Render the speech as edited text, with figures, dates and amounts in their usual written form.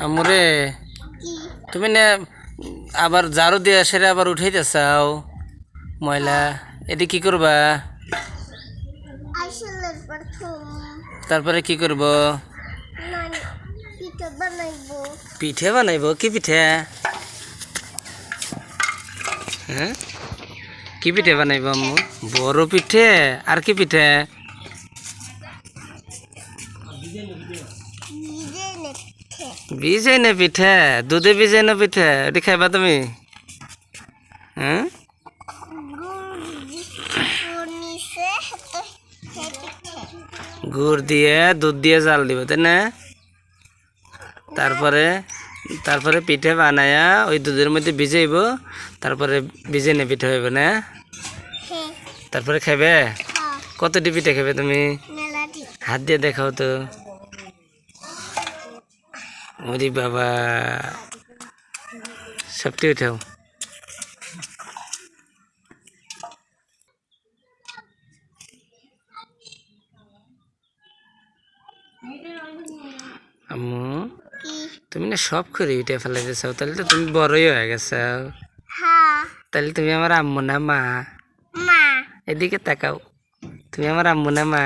আমরে তুমি না আবার ঝাড়ু দিয়ে সেরে আবার উঠাইতে চাও ময়লা, এটি কি করবা? তারপরে কি করব? পিঠে বানাইব। কি পিঠে? হ্যাঁ, কি পিঠে বানাইব আম্মু? বড় পিঠে। আর কি পিঠে? ভিজাই না পিঠে, দুধে ভিজাই না পিঠে, ওটি খাইবা তুমি? হ্যাঁ, গুড় দিয়ে দুধ দিয়ে জাল দিব, তাই না? তারপরে তারপরে পিঠে বানায়া ওই দুধের মধ্যে ভিজাইব, তারপরে ভিজে নে পিঠে হইব না? তারপরে খাইবে? কতটি পিঠে খাবে তুমি? হাত দিয়ে দেখাও তো। ওরে বাবা, সবটি উঠাও। আম্মু, তুমি না সব করে উঠে ফেলাইতে চাও, তাহলে তো তুমি বড়ই হয়ে গেছো। তাহলে তুমি আমার আম্মু না মা? এদিকে তাকাও, তুমি আমার আম্মু না মা?